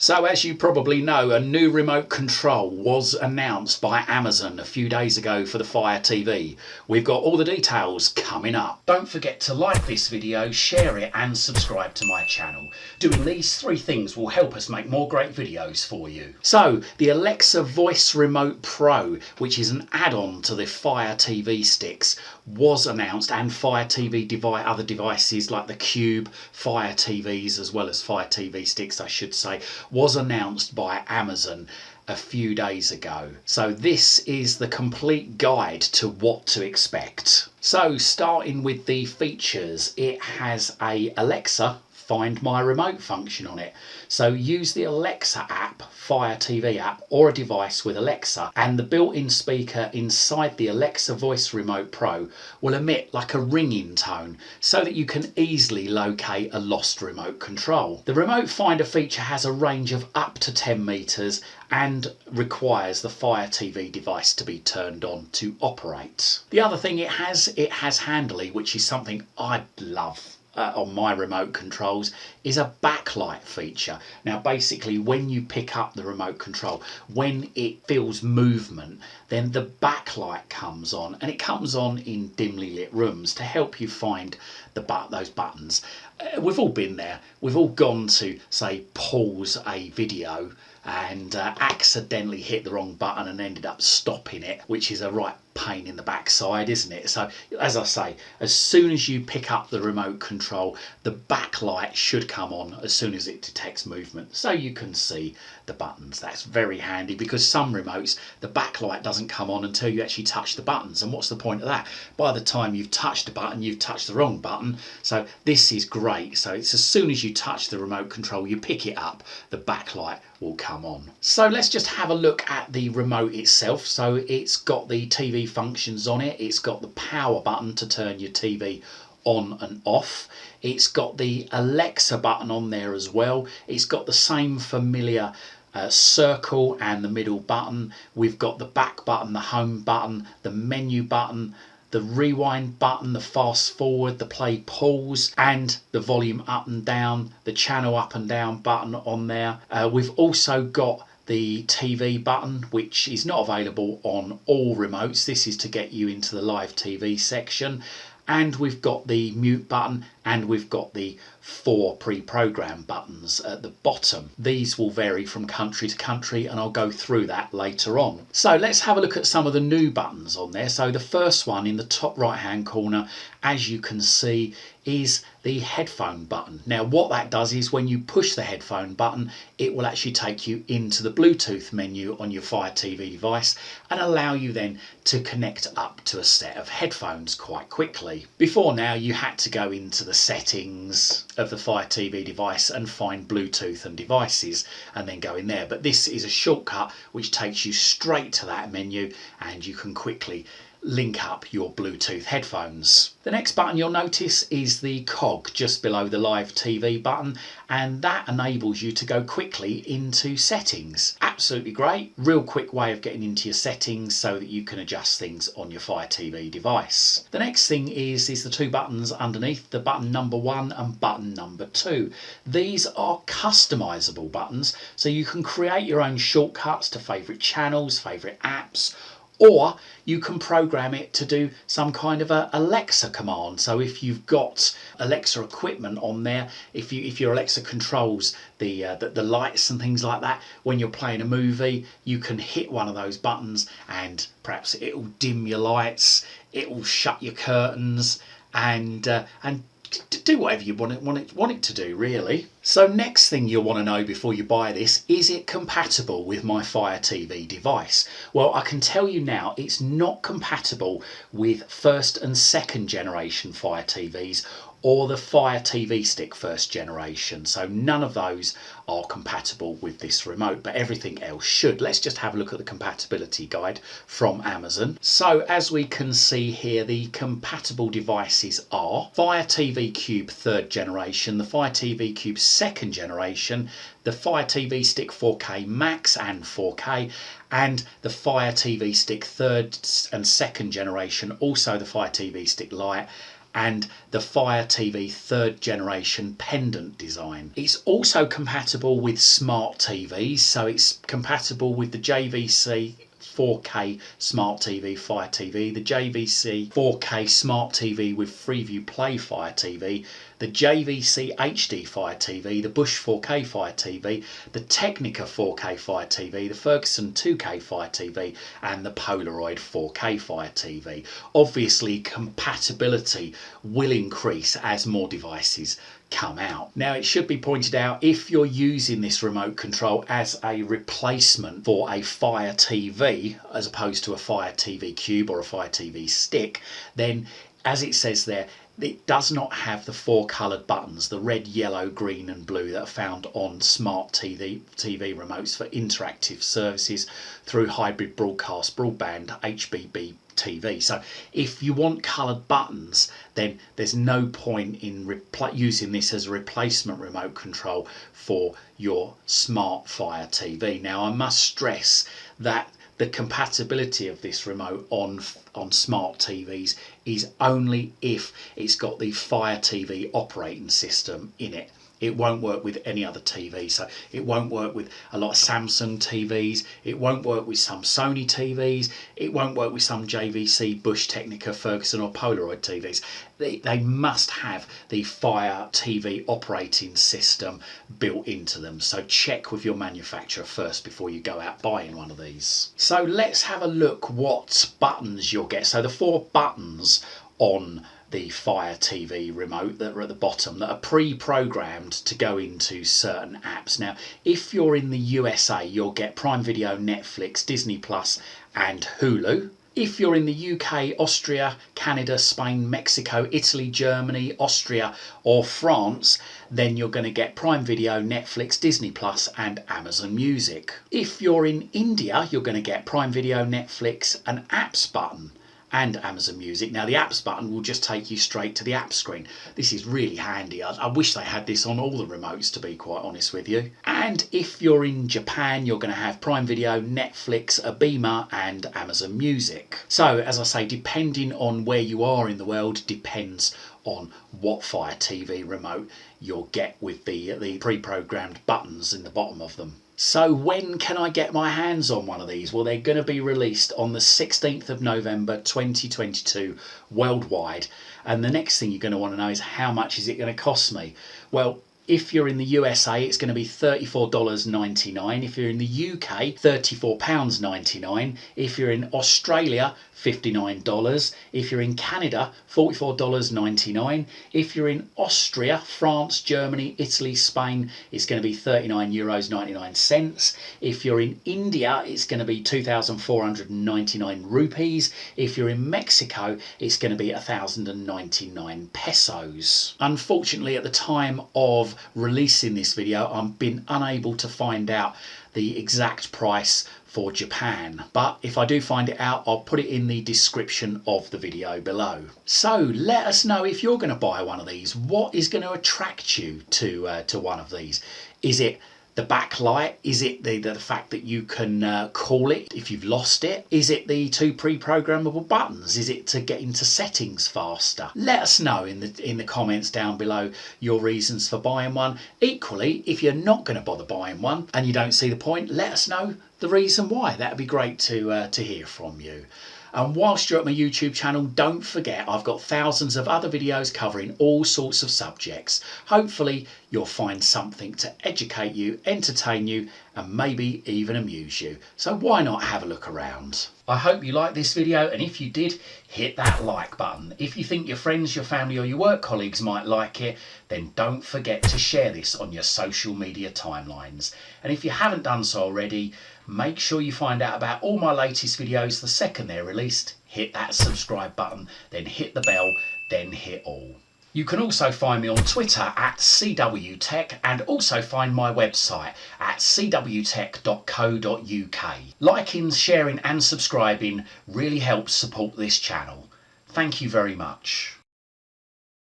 So as you probably know, a new remote control was announced by Amazon a few days ago for the Fire TV. We've got all the details coming up. Don't forget to like this video, share it and subscribe to my channel. Doing these three things will help us make more great videos for you. So the Alexa Voice Remote Pro, which is an add-on to the Fire TV sticks, was announced, and Fire TV other devices like the Cube, Fire TVs as well as Fire TV sticks I should say, was announced by Amazon a few days ago. So this is the complete guide to what to expect. So starting with the features, it has a Alexa Find My Remote function on it. So use the Alexa app, Fire TV app, or a device with Alexa, and the built-in speaker inside the Alexa Voice Remote Pro will emit like a ringing tone so that you can easily locate a lost remote control. The remote finder feature has a range of up to 10 meters and requires the Fire TV device to be turned on to operate. The other thing it has handily, which is something I love on my remote controls, is a backlight feature. Now basically when you pick up the remote control, when it feels movement, then the backlight comes on, and it comes on in dimly lit rooms to help you find those buttons. We've all been there. We've all gone to, say, pause a video and accidentally hit the wrong button and ended up stopping it, which is a right pain in the backside, isn't it? So as I say, as soon as you pick up the remote control, the backlight should come on as soon as it detects movement, so you can see the buttons. That's very handy, because some remotes the backlight doesn't come on until you actually touch the buttons, and what's the point of that? By the time you've touched a button, you've touched the wrong button. So this is great. So it's as soon as you touch the remote control, you pick it up, the backlight will come on. So let's just have a look at the remote itself. So it's got the TV functions on it. It's got the power button to turn your TV on and off. It's got the Alexa button on there as well. It's got the same familiar circle and the middle button. We've got the back button, the home button, the menu button, the rewind button, the fast forward, the play pause, and the volume up and down, the channel up and down button on there. We've also got the TV button, which is not available on all remotes. This is to get you into the live TV section. And we've got the mute button, and we've got the 4 pre-programmed buttons at the bottom. These will vary from country to country, and I'll go through that later on. So let's have a look at some of the new buttons on there. So the first one in the top right hand corner, as you can see, is the headphone button. Now what that does is when you push the headphone button, it will actually take you into the Bluetooth menu on your Fire TV device and allow you then to connect up to a set of headphones quite quickly. Before now you had to go into the settings of the Fire TV device and find Bluetooth and devices and then go in there, but this is a shortcut which takes you straight to that menu, and you can quickly link up your Bluetooth headphones. The next button you'll notice is the cog just below the live TV button, and that enables you to go quickly into settings. Absolutely great, real quick way of getting into your settings so that you can adjust things on your Fire TV device. The next thing is the 2 buttons underneath, the button number 1 and button number 2. These are customizable buttons, so you can create your own shortcuts to favourite channels, favourite apps, or you can program it to do some kind of a Alexa command. So if you've got Alexa equipment on there, if your Alexa controls the lights and things like that, when you're playing a movie, you can hit one of those buttons and perhaps it will dim your lights, it will shut your curtains, and do whatever you want it to do, really. So next thing you'll want to know before you buy this, is it compatible with my Fire TV device? Well, I can tell you now, it's not compatible with 1st and 2nd generation Fire TVs or the Fire TV stick 1st generation. So none of those are compatible with this remote, but everything else should. Let's just have a look at the compatibility guide from Amazon. So as we can see here, the compatible devices are Fire TV Cube 3rd generation, the Fire TV Cube 2nd generation, the Fire TV Stick 4K Max and 4K, and the Fire TV Stick 3rd and 2nd generation, also the Fire TV Stick Lite, and the Fire TV 3rd generation pendant design. It's also compatible with smart TVs, so it's compatible with the JVC 4K Smart TV Fire TV, the JVC 4K Smart TV with Freeview Play Fire TV, the JVC HD Fire TV, the Bush 4K Fire TV, the Technica 4K Fire TV, the Ferguson 2K Fire TV, and the Polaroid 4K Fire TV. Obviously, compatibility will increase as more devices come out. Now, it should be pointed out, if you're using this remote control as a replacement for a Fire TV as opposed to a Fire TV Cube or a Fire TV Stick, then as it says there, it does not have the 4 coloured buttons, the red, yellow, green and blue, that are found on smart TV remotes for interactive services through hybrid broadcast broadband HBB TV. So if you want coloured buttons, then there's no point in using this as a replacement remote control for your smart Fire TV. Now, I must stress that the compatibility of this remote on smart TVs is only if it's got the Fire TV operating system in it. It won't work with any other TV, so it won't work with a lot of Samsung TVs, it won't work with some Sony TVs, it won't work with some JVC, Bush, Technica, Ferguson or Polaroid TVs. They must have the Fire TV operating system built into them, so check with your manufacturer first before you go out buying one of these. So let's have a look what buttons you'll get. So the 4 buttons on the Fire TV remote that are at the bottom that are pre-programmed to go into certain apps. Now, if you're in the USA, you'll get Prime Video, Netflix, Disney Plus and Hulu. If you're in the UK, Austria, Canada, Spain, Mexico, Italy, Germany, Austria or France, then you're going to get Prime Video, Netflix, Disney Plus and Amazon Music. If you're in India, you're going to get Prime Video, Netflix, an apps button and Amazon Music. Now, the apps button will just take you straight to the app screen. This is really handy. I wish they had this on all the remotes, to be quite honest with you. And if you're in Japan, you're going to have Prime Video, Netflix, Abema and Amazon Music. So, as I say, depending on where you are in the world, depends on what Fire TV remote you'll get with the pre-programmed buttons in the bottom of them. So when can I get my hands on one of these? Well, they're going to be released on the 16th of November 2022 worldwide. And the next thing you're going to want to know is, how much is it going to cost me? Well, if you're in the USA, it's going to be $34.99. If you're in the UK, £34.99. If you're in Australia, $59. If you're in Canada, $44.99. If you're in Austria, France, Germany, Italy, Spain, it's going to be €39.99. If you're in India, it's going to be 2,499 rupees. If you're in Mexico, it's going to be 1,099 pesos. Unfortunately, at the time of releasing this video, I've been unable to find out the exact price for Japan, but if I do find it out, I'll put it in the description of the video below. So let us know if you're going to buy one of these. What is going to attract you to one of these? Is it the backlight? Is it the fact that you can call it if you've lost it? Is it the 2 pre-programmable buttons? Is it to get into settings faster? Let us know in the comments down below your reasons for buying one. Equally, if you're not going to bother buying one and you don't see the point, let us know the reason why. That'd be great to hear from you. And whilst you're at my YouTube channel, don't forget I've got thousands of other videos covering all sorts of subjects. Hopefully you'll find something to educate you, entertain you and maybe even amuse you. So why not have a look around? I hope you liked this video, and if you did, hit that like button. If you think your friends, your family or your work colleagues might like it, then don't forget to share this on your social media timelines. And if you haven't done so already, make sure you find out about all my latest videos the second they're released. Hit that subscribe button, then hit the bell, then hit all. You can also find me on Twitter at CWTech, and also find my website at cwtech.co.uk. Liking, sharing and subscribing really helps support this channel. Thank you very much.